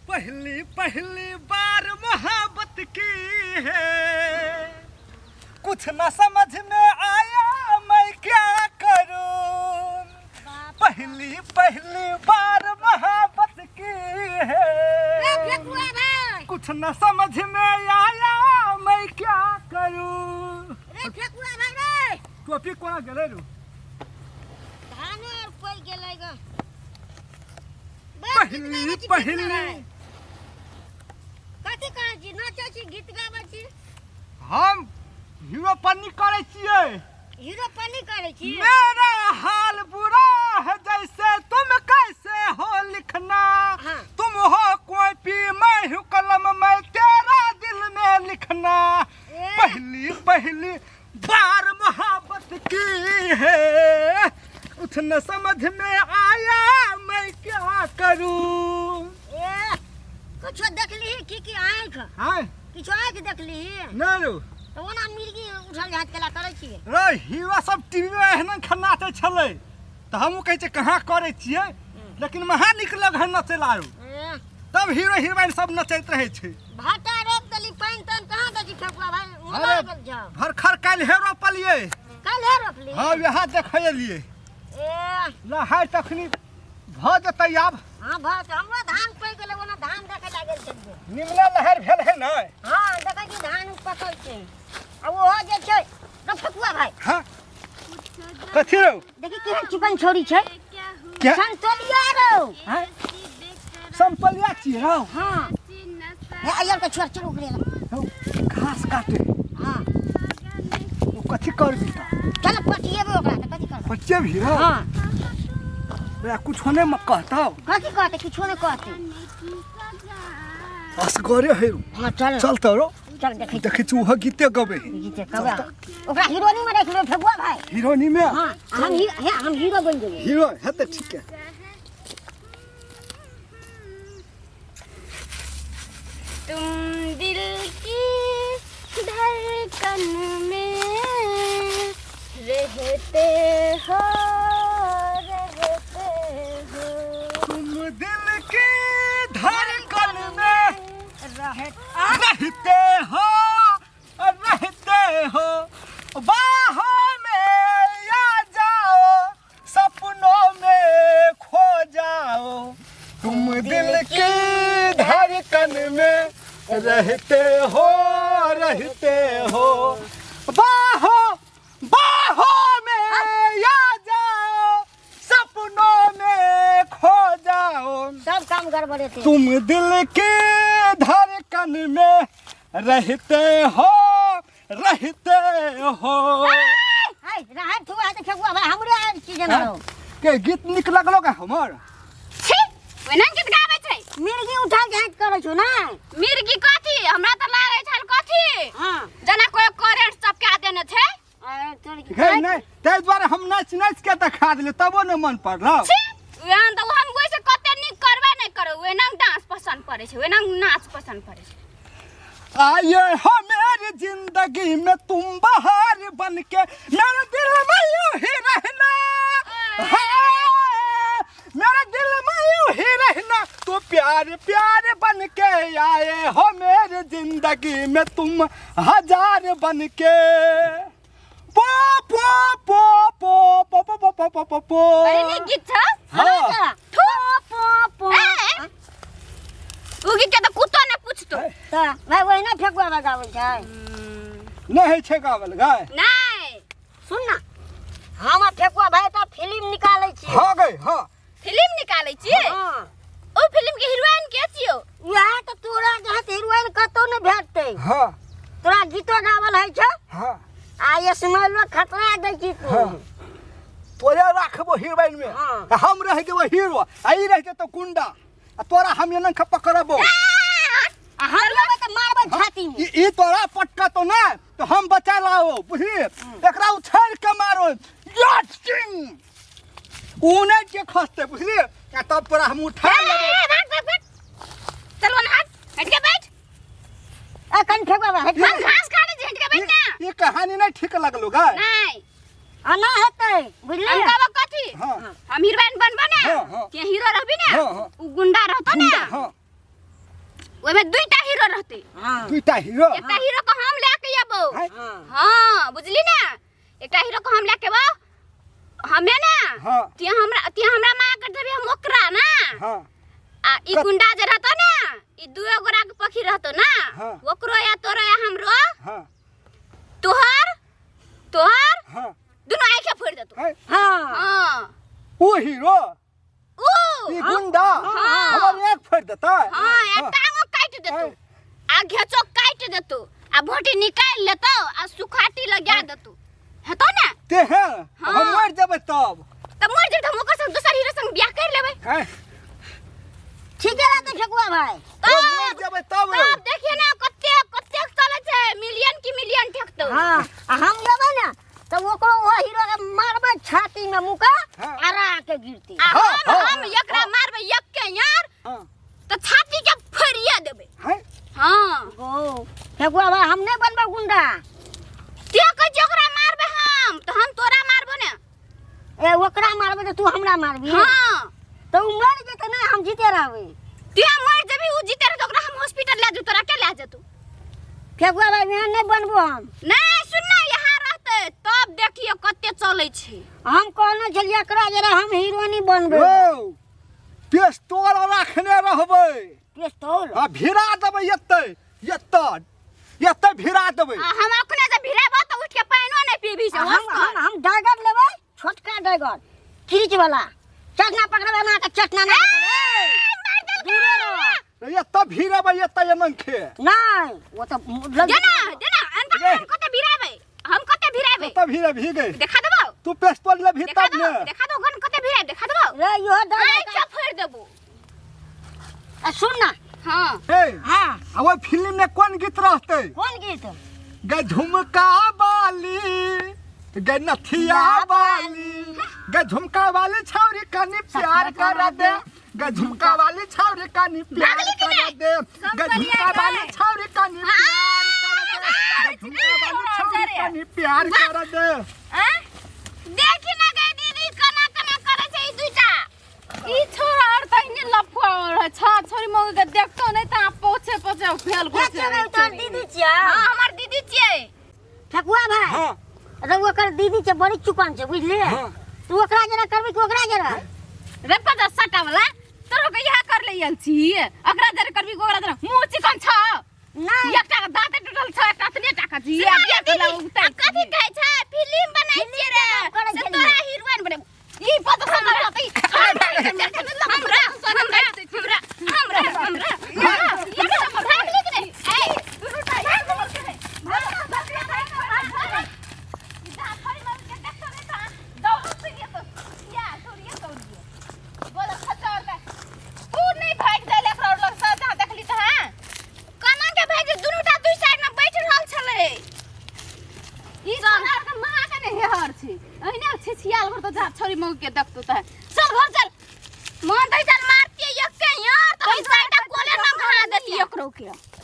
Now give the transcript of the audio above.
पहली पहली बार मोहब्बत की है, कुछ न समझ में आया मैं क्या करूं। पहली पहली बार मोहब्बत की है, कुछ न समझ में आया मैं क्या करूं। टोपी कोना गेले रू? पहली पहली कथी कहै छी, नाचै छी, गीत गाबै छी? हम हीरो पन्नी करे छिए। हीरो पन्नी करे छी? मेरा हाल बुरा है जैसे तुम कैसे हो लिखना। हाँ। तुम हो कॉपी मैं हूँ कलम, मैं तेरा दिल में लिखना। पहली पहली बार मोहब्बत की है, कुछ न समझ में आया मैं क्या करूं। कुछो देखली की आँख? हाँ किछो आँख देखली? नहीं तो ओना मिर्गी उठल जात केला करै छियै? रे हीरो सब टीवी में एहन खनाते छले तो हम कहै छै कहाँ करे छिए, लेकिन महा निक लग है नचे लारू। तब हीरो हीरोइन सब नचैत रहे छै। भाटा रोप देली, पाइन तान कहाँ दै छी ठकुआ भाई? मुना गेल जाओ। भर खर काल हेरो पलिए। काल हे रोपली? हां यहाँ देखै लिए। लहाय तखनी भ जतै आब। हां भात हमरो धान पै गेलै, ओना धान देखे लागल छै। निमला लहर भेल है न? हां देखै छी धान पकल छै। आ ओ जे छै रे ठकुआ भाई। हां कथि रो? देखि केहन चिकन छोरी छै। क्या संतोलिया रो? हां संपलिया छी रो? हां हे आयल के छोर चल उगरे घास काटे। हां ओ कथि करबी त? चल पटिएबे ओकरा त कथि कर? बच्चे भी रो? हां बे कुछ होने म कहता। कथि कहते? किछो नै कहते। असगरे है। हां चल चल त रो। चल देखै छु ह गीते गबे। गीते कबा ओकरा हीरोनी में देख लो ठकुआ भाई। हीरोनी में? हां हम हीरो बन गेली। हीरो है त ठीक है। तुम दिल की धड़कन में रहते हो, तुम दिल की धड़कन में रहते हो, रहते हो। बाहों में आ जाओ, सपनों में खो जाओ। तुम दिल की धड़कन में रहते हो, रहते हो। बाहों बाहों में आ जाओ, सपनों में खो जाओ। सब काम गड़बड़े थे। तुम दिल की धड़कन में रहते हो, रहते हो। हाय रहा थुआ त ठकुआ भाई हमरे आज चीज न हो। के गीत निक लगलो का हमर? छी ओना गीत गाबै छै? मिर्गी उठा के हाथ करै छौ ना? मिर्गी कथी? हमरा त लागे छल कथी? हां जना कोई करेंट चपका देने छै। हे नहीं तै द्वारा हम नाच नाच के देखा देले तबो न मन पड़लो। छी यान त हम वैसे कते निक करबे नै करो, ओना डांस पसंद पड़े छै, ओना नाच पसंद पड़े छै। आए हो मेरी जिंदगी में तुम बहार बन के, मेरे दिल में यूं ही रहना। मेरे दिल में यूं ही रहना, तो प्यार प्यार बन के आए हो मेरी जिंदगी में तुम हजार बन के। पो पो पो पो पो पो पो पो पो पो पो। अरे नी गीत छ? हाँ। ठो पो पो। उ गीत त कुत्तो ने पूछतो। त भाई वही ना ठकुआ बजाबै छै। नहीं छै गावल गाय। नहीं सुन ना हम ठकुआ भाई त फिल्म निकालै छी। हां गई हां। फिल्म निकालै छी? हां ओ फिल्म के हीरोइन के छियो? वह त तोरा जहाँ हीरोइन कतो न भेटतै। हां तोरा गीतो गावल है छ? हां आ ये स्माइलो खतरा दै छी तू। हां तोरा राखबो हीरोइन में। हाँ। हम रह जेबो हीरो, आई रह जेतो गुंडा। आ तोरा हम एना ख पकड़बो। हम लेबै त मारबै छाती में। ई तोरा पटका तो ना तो हम बचा लाओ बुझी। एकरा उछाल के मारो याचिंग उने के खसते बुझली। आ तब तोरा हम उठा लेबो। चल वन हट के बैठ। आ कन ठकुआ भाई हट। हम घास काटे छी, हट के बैठ ना। ये कहानी नहीं ठीक लगलो गाय। नहीं आना हेतै बुझली। हम कहबो कथी? हां हम हीरोइन बनबा ना। हाँ, हाँ। के हीरो रहबी ना? हाँ, हाँ। उ गुंडा रहतो ना। हां ओमे दुईटा हीरो रहते हां दुईटा हीरो एकटा हीरो को हम लेके आबो हैं? हां बुझली ना एकटा हीरो को हम लेके आबो हमे ना हाँ। तिया हमरा माया कर देबे हम ओकरा ना हां आ ई गुंडा जे रहतो ना ई दुए गोरा के पखी रहतो ना हाँ। ओकरो या तोरो या हमरो हां तोहर हां दुनो आंखें फोड़ देतो हैं? हां हां ओ हीरो ओ ई गुंडा हमर एक फोड़ देता हां या टांगो काट देतो आ घेचो काट देतो आ भोटी निकाल लेतो आ सुखाटी लगा देतो हेतो ना ते है हाँ। हम मर जब तब त मर जे हम ओकर संग दोसर हीरो संग बियाह कर लेबै हैं ठीक है तो ठकुआ भाई हम मर जब तब तब देखिए ना कते चले छै मिलियन की मिलियन ठकतो हां हम लेबै ना तो ओकरो वो हीरो के मारबै छाती में मुका हाँ। आरा के गिरती आ हाँ, हाँ, हम एकरा मारबै एक के यार हां त छाती के फोड़िए देबै हैं हां ओ ठकुआ भाई हम नहीं बनबै गुंडा ते कह जोकरा मारबै हम त हम तोरा मारबो ना ए ओकरा मारबै तो तू हमरा मारबी हां तो उ मर जेते ना हम जीते रहबै ते मर जेबी उ जीते रह ओकरा हम हॉस्पिटल ले जू तोरा के ले जतू ठकुआ भाई यहाँ नहीं बनबो हम नहीं सुन ना यहाँ रहते तब देखियो कते चले छै हम कहने छलिए एकरा जरा हम हीरोइनी बनबै ओ पिस्तौल रखने रहबै पिस्तौल आ भिरा देबै एत्ते भिरा देबै हम अखने से भिड़ाबो त उठ के पाइनो नहीं पीबी से हम डैगर लेबै छोटका डैगर क्रीच वाला चटना पकड़बै ना के चटना नहीं दूरे रह एत्ते भिरेबै एत्ते एनखे नहीं वो तो जना अंत हम कते भिड़ाबै एत्ते भिरे भीगे देखा देबो तू पिस्तौल ले भी तब ने देखा दो गन कते भिड़ाबै देखा देबो रे यो आई डैगर क्या फोड़ देबो सुन ना हां ए हां अब फिल्म में कौन गीत रहते कौन गीत गे झुमका वाली गे नथिया वाली गे झुमका वाली छौरी कनी प्यार कर दे गे झुमका वाली छौरी कनी प्यार कर दे गे झुमका वाली छौरी कनी प्यार कर दे देखि ना गई दीदी कना करे छै ई दुइटा ई छोरा और तइने लफुआ रह छ छोरी मग के देखतो नै त पोछे पोछे फेल ये चले तोर दीदी छिया हां हमर दीदी छियै ठकुआ भाई हां अरे ओकर दीदी के बड़ी चुकान छै बुझले हाँ। तू ओकरा जरा करबी कि ओकरा जरा रे पचा सटा वाला तोरो के यहा कर लेयल छी अकरा जरे करबी गोरा जरा मुंह चिकन छ नहीं एकटा के दाँत टूटल छ एकटा तने टाका जी कथि कहै छै फिल्म बनाइ छियै रे से तोरा हीरोइन बने ई पता सब रहतै छोरी मग के देखतो त चल घर चल मन दै चल मारती एक के यार तो ई साइड कोले ना भरा देती एकरो के